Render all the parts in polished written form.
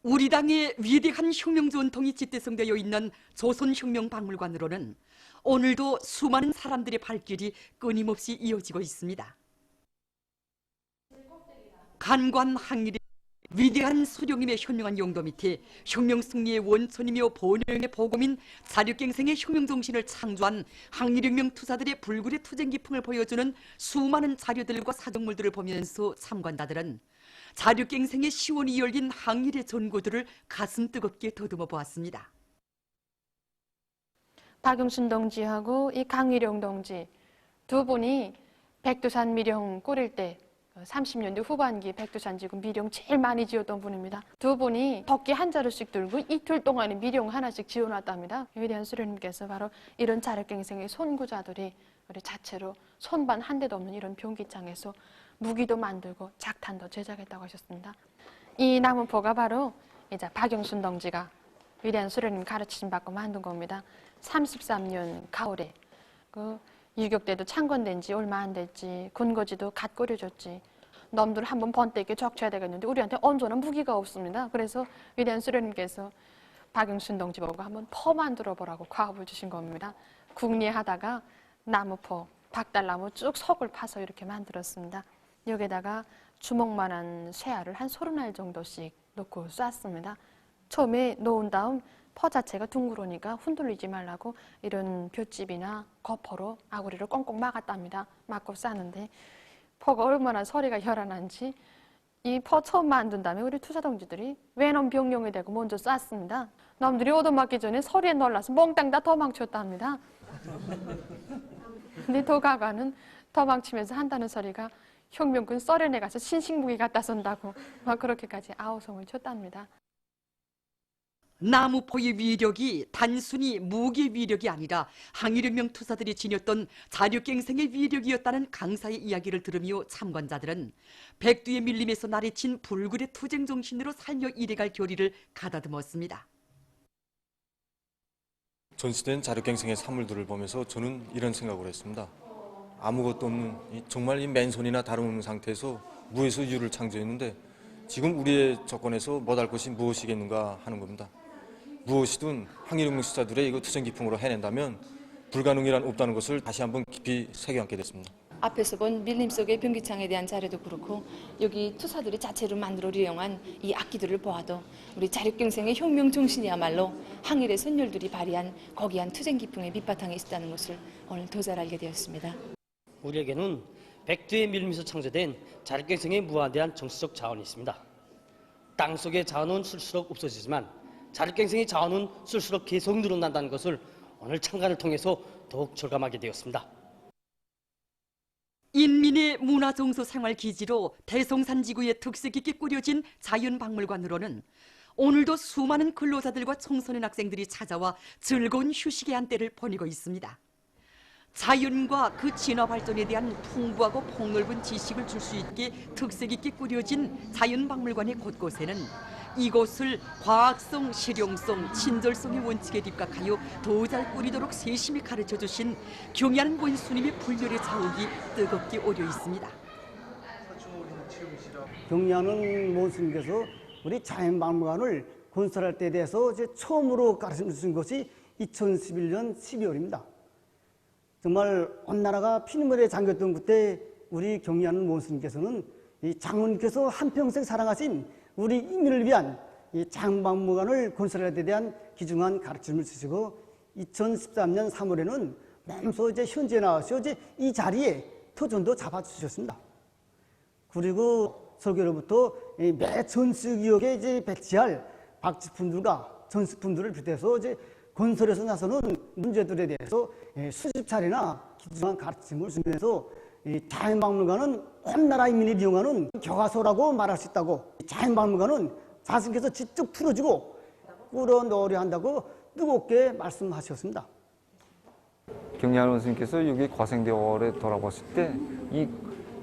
우리 당의 위대한 혁명 전통이 집대성되어 있는 조선혁명박물관으로는 오늘도 수많은 사람들의 발길이 끊임없이 이어지고 있습니다. 간관 항일의 위대한 수령님의 현명한 용도 밑에 혁명 승리의 원천이며 본영의 보검인 자력갱생의 혁명 정신을 창조한 항일혁명 투사들의 불굴의 투쟁 기풍을 보여주는 수많은 자료들과 사정물들을 보면서 참관자들은 자력갱생의 시원이 열린 항일의 전고들을 가슴 뜨겁게 더듬어 보았습니다. 박용순 동지하고 이 강일용 동지 두 분이 백두산 미령 꾸릴 때 30년대 후반기 백두산 지구 미령 제일 많이 지었던 분입니다. 두 분이 덕기 한 자루씩 들고 이틀 동안에 미령 하나씩 지어놨답니다. 위대한 수령님께서 바로 이런 자력갱생의 선구자들이 우리 자체로 손반 한 대도 없는 이런 병기장에서 무기도 만들고 작탄도 제작했다고 하셨습니다. 이 나무포가 바로 이제 박용순 동지가 위대한 수령님 가르치심 받고 만든 겁니다. 33년 가을에 그 유격대도 창건된 지 얼마 안 됐지, 군거지도 갓 꾸려졌지. 놈들 한번 번때게 적쳐야 되겠는데 우리한테 온전한 무기가 없습니다. 그래서 위대한 수령님께서 박용순 동지 보고 한번 퍼 만들어 보라고 과업을 주신 겁니다. 궁리하다가 나무포, 박달나무 쭉 석을 파서 이렇게 만들었습니다. 여기다가 주먹만한 쇠알을 한 30알 정도씩 넣고 쐈습니다. 처음에 놓은 다음 퍼 자체가 둥그러니까 흔들리지 말라고 이런 볏짚이나 거퍼로 아구리를 꽁꽁 막았답니다. 막고 싸는데 퍼가 얼마나 소리가 혈안한지 이 퍼 처음 만든 다음에 우리 투사동지들이 외놈 병용이 되고 먼저 쐈습니다. 남들이 얻어맞기 전에 소리에 놀라서 몽땅 다 도망쳤답니다. 근데 도가관은 도망치면서 한다는 소리가 혁명군 소련에 가서 신식무기 갖다 쓴다고 막 그렇게까지 아우성을 쳤답니다. 나무포의 위력이 단순히 무기 위력이 아니라 항일혁명 투사들이 지녔던 자력갱생의 위력이었다는 강사의 이야기를 들으며 참관자들은 백두의 밀림에서 나래친 불굴의 투쟁 정신으로 살며 일해갈 교리를 가다듬었습니다. 전시된 자력갱생의 사물들을 보면서 저는 이런 생각을 했습니다. 아무것도 없는 정말 이 맨손이나 다름없는 상태에서 무에서 유를 창조했는데 지금 우리의 조건에서 못할 것이 무엇이겠는가 하는 겁니다. 무엇이든 항일혁명 수사들의 이거 투쟁 기풍으로 해낸다면 불가능이란 없다는 것을 다시 한번 깊이 새겨안게 됐습니다. 앞에서 본 밀림 속의 병기창에 대한 자료도 그렇고 여기 투사들이 자체로 만들어 이용한 이 악기들을 보아도 우리 자력갱생의 혁명 정신이야말로 항일의 선열들이 발휘한 거기한 투쟁 기풍의 밑바탕에 있었다는 것을 오늘 더 잘 알게 되었습니다. 우리에게는 백두의 밀림에서 창조된 자력갱생의 무한대한 정치적 자원이 있습니다. 땅속의 자원은 쓸수록 없어지지만 자력갱생의 자원은 쓸수록 계속 늘어난다는 것을 오늘 참관을 통해서 더욱 절감하게 되었습니다. 인민의 문화정서 생활기지로 대성산 지구에 특색 있게 꾸려진 자연박물관으로는 오늘도 수많은 근로자들과 청소년 학생들이 찾아와 즐거운 휴식의 한때를 보내고 있습니다. 자연과 그 진화 발전에 대한 풍부하고 폭넓은 지식을 줄 수 있게 특색 있게 꾸려진 자연박물관의 곳곳에는 이곳을 과학성, 실용성, 친절성의 원칙에 입각하여 더 잘 꾸리도록 세심히 가르쳐주신 경양 고인 스님의 불멸의 자욱이 뜨겁게 오려 있습니다. 경양은 모 스님께서 우리 자연박물관을 건설할 때에 대해서 이제 처음으로 가르쳐 주신 것이 2011년 12월입니다. 정말 온 나라가 피눈물에 잠겼던 그때 우리 경리하는 모 스님께서는 이 장군께서 한평생 사랑하신 우리 인민을 위한 이 자연박물관을 건설할 때 대한 귀중한 가르침을 주시고 2013년 3월에는 몸소 이제 현지에 나와서 이제 이 자리에 터전도 잡아주셨습니다. 그리고 설교로부터 매 전시구역에 이제 배치할 박지품들과 전시품들을 비롯해서 이제 건설에서 나서는 문제들에 대해서 수십 차례나 귀중한 가르침을 주면서 자연박물관은 온 나라 인민이 이용하는 교과서라고 말할 수 있다고, 자연박물관은 자신께서 직접 풀어주고 끌어넣으려 한다고 뜨겁게 말씀하셨습니다. 경리하는 원스님께서 여기 과생대월에 돌아보실 때 이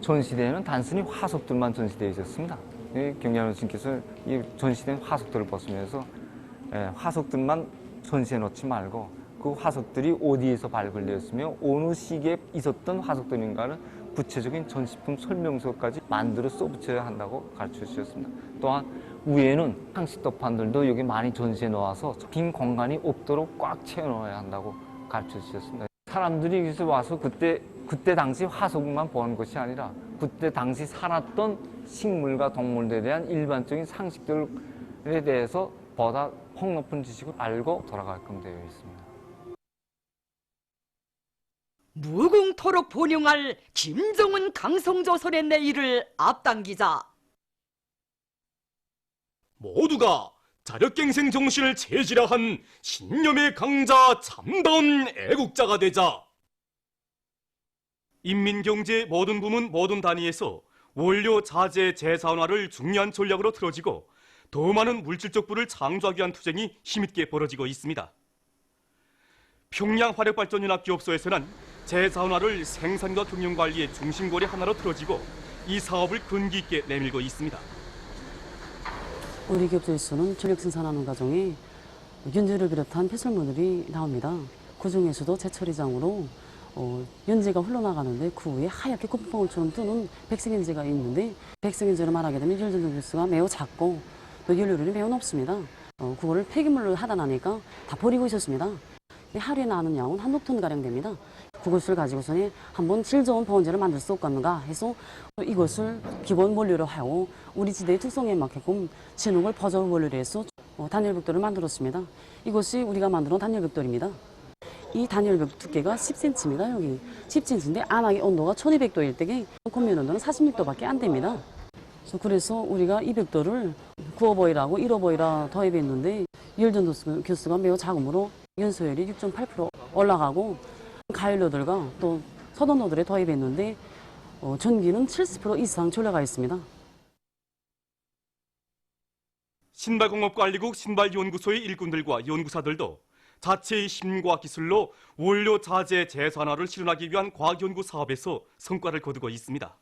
전시대에는 단순히 화석들만 전시되어 있었습니다. 경리하는 원스님께서 이 전시된 화석들을 보시면서 화석들만 전시해 놓지 말고 그 화석들이 어디에서 발굴되었으며 어느 시기에 있었던 화석들인가를 구체적인 전시품 설명서까지 만들어 써붙여야 한다고 가르쳐 주셨습니다. 또한 위에는 상식도판들도 여기 많이 전시해 놓아서 빈 공간이 없도록 꽉 채워 넣어야 한다고 가르쳐 주셨습니다. 사람들이 여기서 와서 그때 당시 화석만 보는 것이 아니라 그때 당시 살았던 식물과 동물들에 대한 일반적인 상식들에 대해서 보다 폭높은 지식을 알고 돌아가게끔 되어 있습니다. 무궁토록 본영할 김정은 강성조선의 내일을 앞당기자 모두가 자력갱생 정신을 체질화한 신념의 강자 참다운 애국자가 되자. 인민경제 모든 부문 모든 단위에서 원료 자재 재산화를 중요한 전략으로 틀어지고 더 많은 물질적 부를 창조하기 위한 투쟁이 힘있게 벌어지고 있습니다. 평양 화력발전연합기업소에서는 재산화를 생산과 경영관리의 중심고리 하나로 틀어지고 이 사업을 근기 있게 내밀고 있습니다. 우리 기업소에서는 전력 생산하는 과정에 윤제를 비롯한 폐설물들이 나옵니다. 그 중에서도 제처리장으로 윤제가 흘러나가는데 그 위에 하얗게 콧방울처럼 뜨는 백색윤제가 있는데 백색윤제를 말하게 되면 율전도 개수가 매우 작고 또 연료율이 매우 높습니다. 그거를 폐기물로 하다 나니까 다 버리고 있었습니다. 하루에 나는 양은 한 6톤가량 됩니다. 그것을 가지고서는 한번 질 좋은 보온제를 만들 수 없겠는가 해서 이것을 기본 원료로 하고 우리 지대의 특성에 맞게끔 진흙을 버저 원료로 해서 단열벽돌을 만들었습니다. 이것이 우리가 만든 단열벽돌입니다. 이 단열벽 두께가 10cm입니다. 여기 10cm인데 안하의 온도가 1200도일 때에 콘면 온도는 46도밖에 안 됩니다. 그래서 우리가 이 벽돌을 9호보이라고 1호보이라 더입했는데 열전도 교수가 매우 작으므로 연소율이 6.8% 올라가고 가연료들과 또 서던로들에 더입했는데 전기는 70% 이상 전려가 있습니다. 신발공업관리국 신발연구소의 일꾼들과 연구사들도 자체의 힘과 기술로 원료 자재 재산화를 실현하기 위한 과학연구 사업에서 성과를 거두고 있습니다.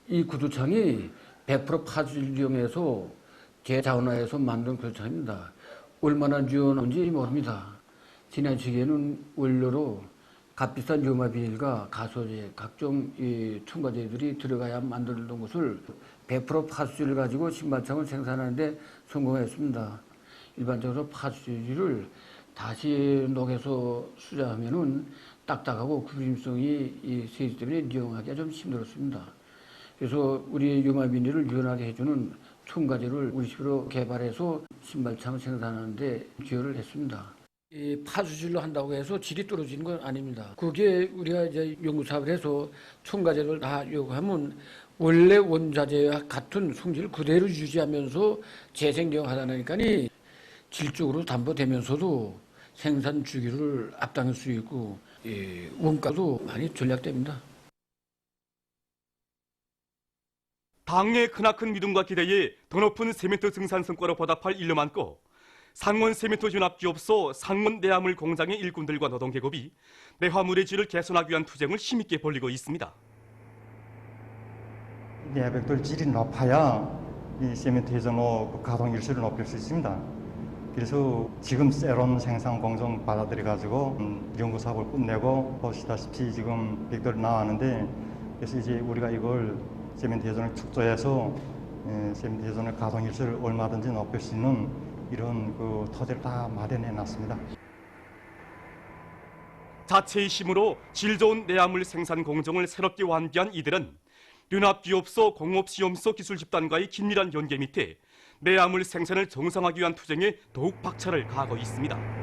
이 구두창이 100% 파주리움에서 재자원화해서 만든 구두창입니다. 얼마나 유연한지 모릅니다. 지난 시기에는 원료로 값비싼 유마비닐과 가소제, 각종 첨가제들이 들어가야 만들던 것을 100% 파수지를 가지고 신발창을 생산하는데 성공했습니다. 일반적으로 파수지를 다시 녹여서 수자하면은 딱딱하고 구림성이 세지 때문에 이용하기가 좀 힘들었습니다. 그래서 우리 유마비닐을 유연하게 해주는 첨가제를 우리 집으로 개발해서 신발창을 생산하는데 기여를 했습니다. 이 파수질로 한다고 해서 질이 떨어지는 건 아닙니다. 그게 우리가 이제 연구사업을 해서 첨가제를 다 요구하면 원래 원자재와 같은 성질을 그대로 유지하면서 재생력하다니까 질적으로 담보되면서도 생산 주기를 앞당길 수 있고 원가도 많이 절약됩니다. 당의 크나큰 믿음과 기대에 더 높은 세멘트 생산 성과로 보답할 일로 많고 상원 세멘트 연합기업소 상원 내화물 공장의 일꾼들과 노동계급이 내화물의 질을 개선하기 위한 투쟁을 힘있게 벌이고 있습니다. 내화벽돌 질이 높아야 이 세멘트 회전호 가동 일수를 높일 수 있습니다. 그래서 지금 세론 생산 공정 받아들여 가지고 연구 사업을 끝내고 보시다시피 지금 벽돌이 나왔는데 그래서 이제 우리가 이걸 세멘트 회전을 축소해서 세멘트 회전의 가동 일수를 얼마든지 높일 수 있는 이런 그 토지를 다 마련해 놨습니다. 자체의 힘으로 질 좋은 내화물 생산 공정을 새롭게 완비한 이들은 연합기업소 공업시험소 기술집단과의 긴밀한 연계 밑에 내화물 생산을 정상화하기 위한 투쟁에 더욱 박차를 가하고 있습니다.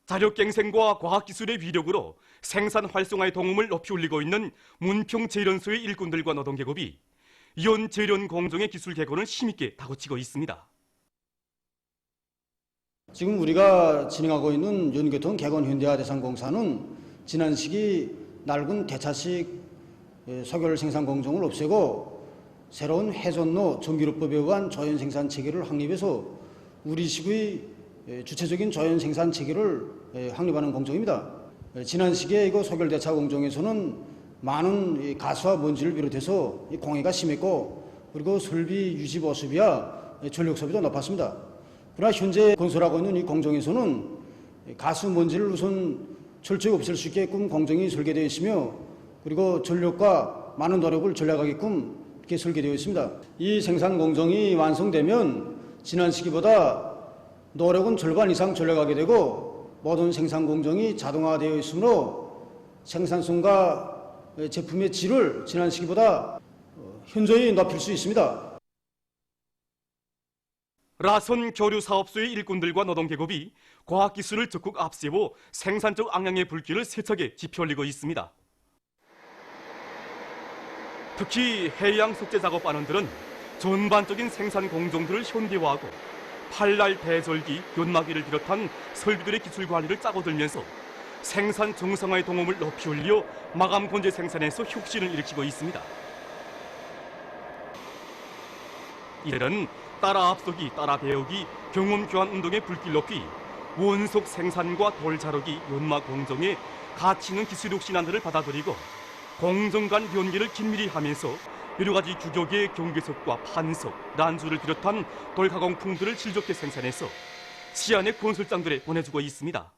자력갱생과 과학기술의 위력으로 생산 활성화의 동음을 높이 올리고 있는 문평재련소의 일꾼들과 노동계급이 이온 재련 공정의 기술 개선을 힘있게 다그치고 있습니다. 지금 우리가 진행하고 있는 연교통 개건 현대화 대상공사는 지난 시기 낡은 대차식 석열 생산 공정을 없애고 새로운 회전로 전기료법에 의한 조연 생산 체계를 확립해서 우리식의 주체적인 조연 생산 체계를 확립하는 공정입니다. 지난 시기에 이거 석열 대차 공정에서는 많은 가스와 먼지를 비롯해서 공해가 심했고 그리고 설비 유지 보수비와 전력 소비도 높았습니다. 그러나 현재 건설하고 있는 이 공정에서는 가스 먼지를 우선 철저히 없앨 수 있게끔 공정이 설계되어 있으며 그리고 전력과 많은 노력을 전략하게끔 이렇게 설계되어 있습니다. 이 생산 공정이 완성되면 지난 시기보다 노력은 절반 이상 전략하게 되고 모든 생산 공정이 자동화되어 있으므로 생산성과 제품의 질을 지난 시기보다 현저히 높일 수 있습니다. 라선 교류 사업소의 일꾼들과 노동계급이 과학기술을 적극 앞세워 생산적 악량의 불길을 세차게 지펴올리고 있습니다. 특히 해양 속재 작업반원들은 전반적인 생산 공정들을 현대화하고 팔날 대절기, 연마기를 비롯한 설비들의 기술 관리를 짜고들면서 생산 정상화의 동험을 높이 올려 마감 건재 생산에서 혁신을 일으키고 있습니다. 이들은 따라 앞서기, 따라 배우기, 경험 교환 운동의 불길 높이, 원석 생산과 돌 자르기, 연마 공정에 가치 있는 기술 혁신안들을 받아들이고 공정 간 연계를 긴밀히 하면서 여러 가지 규격의 경계석과 판석, 난주를 비롯한 돌 가공품들을 실적게 생산해서 시안의 건설장들에 보내주고 있습니다.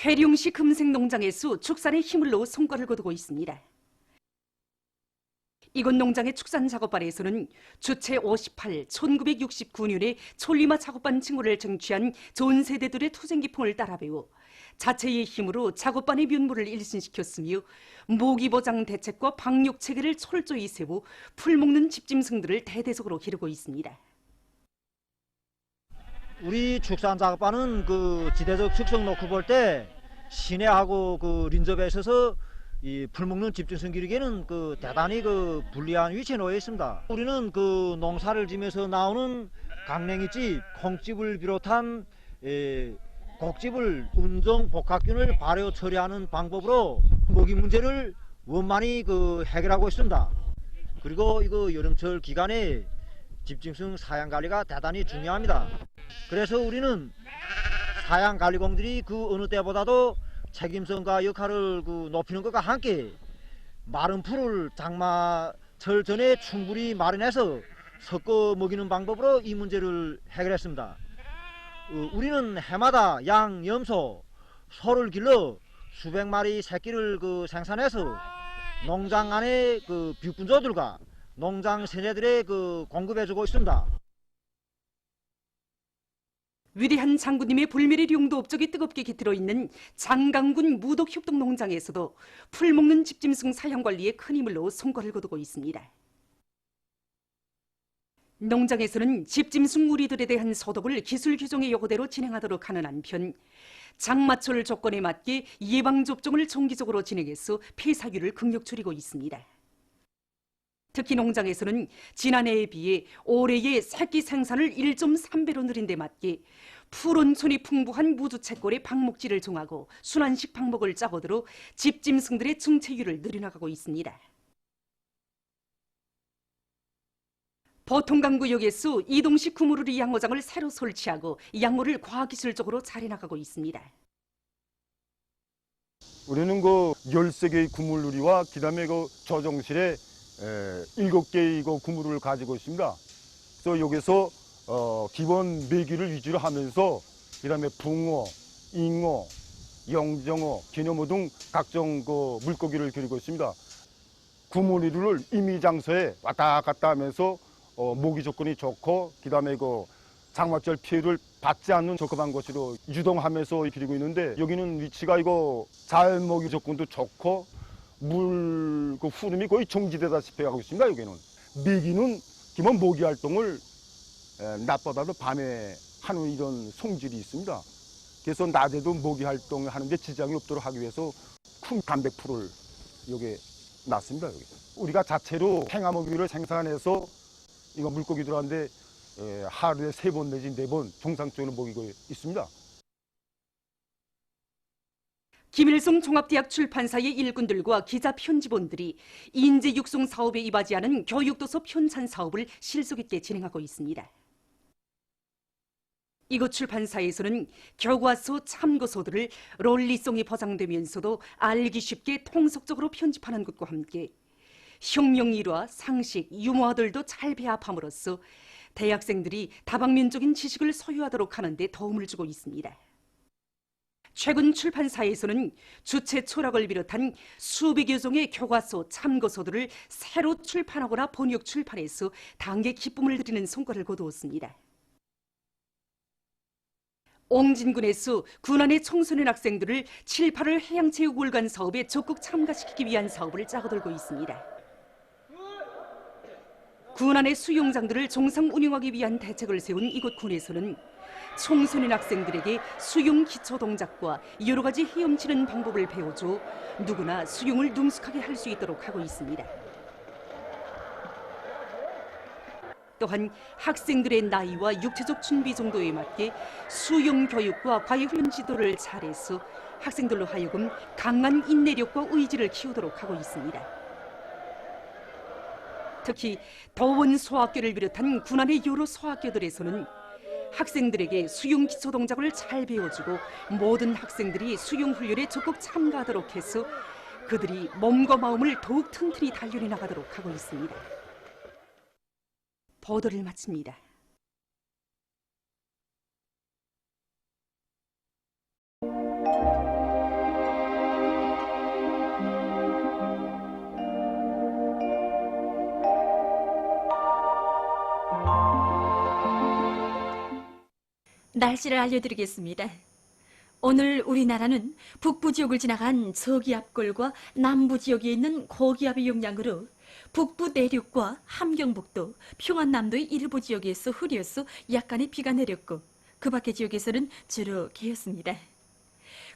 회룡시 금생농장에서 축산에 힘을 넣어 성과를 거두고 있습니다. 이곳 농장의 축산 작업반에서는 주체 58, 1969년에 촐리마 작업반 칭호를 쟁취한 전 세대들의 투쟁기풍을 따라 배워 자체의 힘으로 작업반의 면모를 일신시켰으며 모기보장 대책과 방역 체계를 철저히 세워 풀먹는 집짐승들을 대대적으로 기르고 있습니다. 우리 축산 작업반은 그 지대적 특성 놓고 볼 때 시내하고 그 린접에 있어서 이 풀먹는 집중성 기르기에는 그 대단히 그 불리한 위치에 놓여 있습니다. 우리는 그 농사를 지면서 나오는 강냉이집, 콩집을 비롯한 곡집을 운종 복합균을 발효 처리하는 방법으로 모기 문제를 원만히 그 해결하고 있습니다. 그리고 이거 여름철 기간에 집중성 사양 관리가 대단히 중요합니다. 그래서 우리는 사양 관리공들이 그 어느 때보다도 책임성과 역할을 그 높이는 것과 함께 마른 풀을 장마철 전에 충분히 마련해서 섞어 먹이는 방법으로 이 문제를 해결했습니다. 우리는 해마다 양, 염소, 소를 길러 수백 마리 새끼를 그 생산해서 농장 안에 그 뷰꾼조들과 농장 세대들의 그 공급해주고 있습니다. 위대한 장군님의 불멸의 용도 업적이 뜨겁게 깃들어 있는 장강군 무덕협동농장에서도 풀먹는 집짐승 사양 관리에 큰 힘을 넣어 성과를 거두고 있습니다. 농장에서는 집짐승 무리들에 대한 소독을 기술 규정의 요구대로 진행하도록 하는 한편 장마철 조건에 맞게 예방접종을 정기적으로 진행해서 폐사율을 극력 줄이고 있습니다. 특히 농장에서는 지난해에 비해 올해의 새끼 생산을 1.3배로 늘린 데 맞게 푸른촌이 풍부한 무주채꼴의 방목지를 정하고 순환식 방목을 짜고들어 집짐승들의 증체율을 늘려나가고 있습니다. 보통강구역에서 이동식 구무르리 양호장을 새로 설치하고 양호를 과학기술적으로 잘해나가고 있습니다. 우리는 그 13개의 구물누리와 그다음에 그 조정실에 7개의 그 구물을 가지고 있습니다. 그래서 여기서 기본 메기를 위주로 하면서 그다음에 붕어, 잉어, 영정어, 기념어 등 각종 그 물고기를 기르고 있습니다. 구물누리를 임의장소에 왔다 갔다 하면서 모기 조건이 좋고 그다음에 그 장마철 피해를 받지 않는 적합한 곳으로 유동하면서 기르고 있는데 여기는 위치가 이거 잘 먹이 조건도 좋고 물 그 흐름이 거의 정지되다시피 하고 있습니다. 여기는 메기는 기본 모기 활동을 낮보다도 밤에 하는 이런 성질이 있습니다. 그래서 낮에도 모기 활동을 하는데 지장이 없도록 하기 위해서 큰 단백풀을 여기에 놨습니다. 여기 우리가 자체로 행아모기를 생산해서 이거 물고기 들어가는데 하루에 3번 내지 4번 정상적으로 먹이고 있습니다. 김일성 종합대학 출판사의 일꾼들과 기자 편집원들이 인재 육성 사업에 이바지하는 교육도서 편찬 사업을 실속 있게 진행하고 있습니다. 이곳 출판사에서는 교과서, 참고서들을 론리성이 보장되면서도 알기 쉽게 통속적으로 편집하는 것과 함께 혁명 일화, 상식, 유머들도 잘 배합함으로써 대학생들이 다방면적인 지식을 소유하도록 하는 데 도움을 주고 있습니다. 최근 출판사에서는 주체 초락을 비롯한 수백여 종의 교과서, 참고서들을 새로 출판하거나 번역 출판해서 당계 기쁨을 드리는 성과를 거두었습니다. 옹진군에서 군안의 청소년 학생들을 7, 8월 해양체육월간 사업에 적극 참가시키기 위한 사업을 짜고들고 있습니다. 군안의 수영장들을 정상 운영하기 위한 대책을 세운 이곳 군에서는 청소년 학생들에게 수영 기초 동작과 여러 가지 헤엄치는 방법을 배워줘 누구나 수영을 능숙하게 할 수 있도록 하고 있습니다. 또한 학생들의 나이와 육체적 준비 정도에 맞게 수영 교육과 과외훈련 지도를 잘해서 학생들로 하여금 강한 인내력과 의지를 키우도록 하고 있습니다. 특히 더원 소학교를 비롯한 군안의 여러 소학교들에서는 학생들에게 수영 기초 동작을 잘 배워주고 모든 학생들이 수영 훈련에 적극 참가하도록 해서 그들이 몸과 마음을 더욱 튼튼히 단련해 나가도록 하고 있습니다. 보도를 마칩니다. 날씨를 알려드리겠습니다. 오늘 우리나라는 북부 지역을 지나간 저기압골과 남부 지역에 있는 고기압의 영향으로 북부 내륙과 함경북도, 평안남도의 일부 지역에서 흐려서 약간의 비가 내렸고 그 밖의 지역에서는 주로 개였습니다.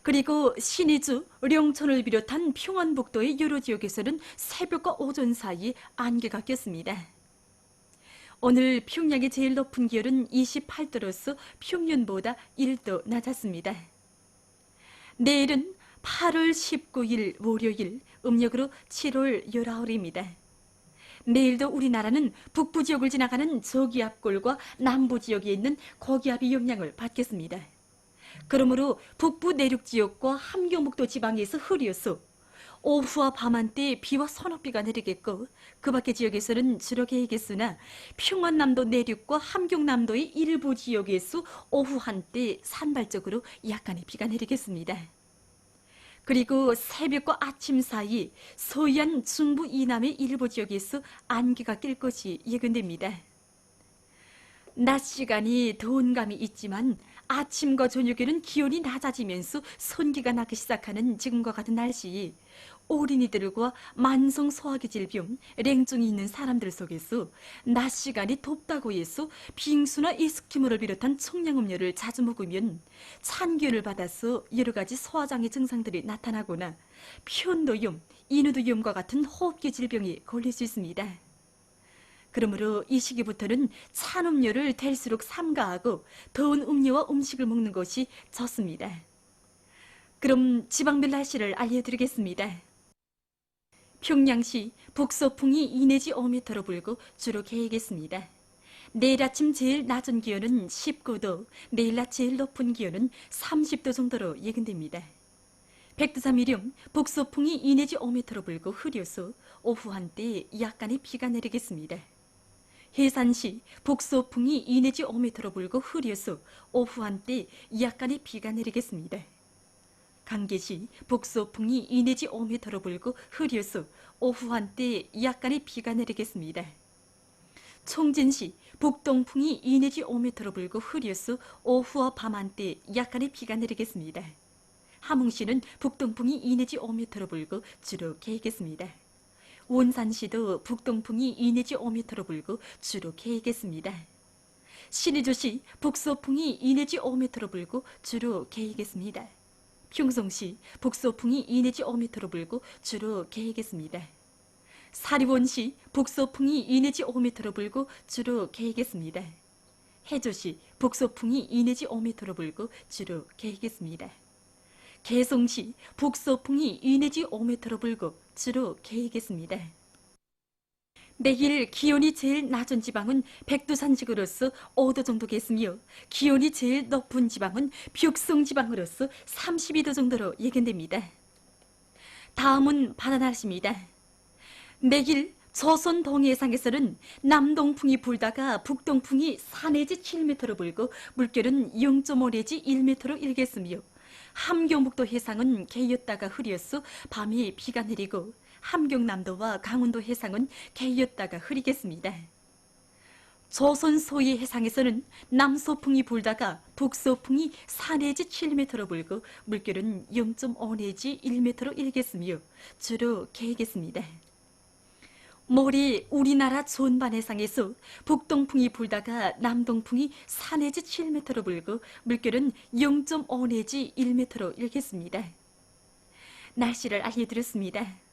그리고 신의주, 령천을 비롯한 평안북도의 여러 지역에서는 새벽과 오전 사이 안개가 꼈습니다. 오늘 평양의 제일 높은 기온은 28도로서 평년보다 1도 낮았습니다. 내일은 8월 19일 월요일, 음력으로 7월 19일입니다. 내일도 우리나라는 북부 지역을 지나가는 저기압골과 남부 지역에 있는 고기압의 영향을 받겠습니다. 그러므로 북부 내륙 지역과 함경북도 지방에서 흐려서 오후와 밤한때 비와 서너비가 내리겠고 그 밖의 지역에서는 주로 개겠으나 평안남도 내륙과 함경남도의 일부 지역에서 오후 한때 산발적으로 약간의 비가 내리겠습니다. 그리고 새벽과 아침 사이 서해안 중부 이남의 일부 지역에서 안개가 낄 것이 예견됩니다. 낮 시간이 더운 감이 있지만 아침과 저녁에는 기온이 낮아지면서 선기가 나기 시작하는 지금과 같은 날씨, 어린이들과 만성 소화기 질병, 랭증이 있는 사람들 속에서 낮 시간이 덥다고 해서 빙수나 에스키모를 비롯한 청량음료를 자주 먹으면 찬 기운을 받아서 여러 가지 소화장애 증상들이 나타나거나 편도염, 인후두염과 같은 호흡기 질병에 걸릴 수 있습니다. 그러므로 이 시기부터는 찬 음료를 될수록 삼가하고 더운 음료와 음식을 먹는 것이 좋습니다. 그럼 지방별 날씨를 알려드리겠습니다. 평양시 북서풍이 2 내지 5m로 불고 주로 개겠습니다. 내일 아침 제일 낮은 기온은 19도, 내일 낮 제일 높은 기온은 30도 정도로 예견됩니다. 백두산미령 북서풍이 2 내지 5m로 불고 흐려서 오후 한때 약간의 비가 내리겠습니다. 해산시 북서풍이 2 내지 5m로 불고 흐려서 오후 한때 약간의 비가 내리겠습니다. 강계시 북서풍이 2 내지 5m로 불고 흐려서 오후 한때 약간의 비가 내리겠습니다. 총진시 북동풍이 2 내지 5m로 불고 흐려서 오후와 밤 한때 약간의 비가 내리겠습니다. 함흥시는 북동풍이 2 내지 5m로 불고 주로 개겠습니다. 원산시도 북동풍이 2 내지 5m로 불고 주로 개겠습니다. 신의주시 북서풍이 2 내지 5m로 불고 주로 개겠습니다. 평성시 북서풍이 2 내지 5m로 불고 주로 개겠습니다. 사리원시 북서풍이 2 내지 5m로 불고 주로 개겠습니다. 해조시 북서풍이 2 내지 5m로 불고 주로 개겠습니다. 개성시 북서풍이 2 내지 5m로 불고 주로 개겠습니다. 내일 기온이 제일 낮은 지방은 백두산지구로서 5도 정도겠으며 기온이 제일 높은 지방은 벽성지방으로서 32도 정도로 예견됩니다. 다음은 바다 날씨입니다. 내일 조선 동해상에서는 남동풍이 불다가 북동풍이 4 내지 7m로 불고 물결은 0.5 내지 1m로 일겠으며 함경북도 해상은 개였다가 흐렸어 밤이 비가 내리고 함경남도와 강원도 해상은 개였다가 흐리겠습니다. 조선 소위 해상에서는 남서풍이 불다가 북서풍이 4 내지 7m로 불고 물결은 0.5 내지 1m로 일겠으며 주로 개겠습니다. 모레 우리나라 전반 해상에서 북동풍이 불다가 남동풍이 4 내지 7m로 불고 물결은 0.5 내지 1m로 일겠습니다. 날씨를 알려드렸습니다.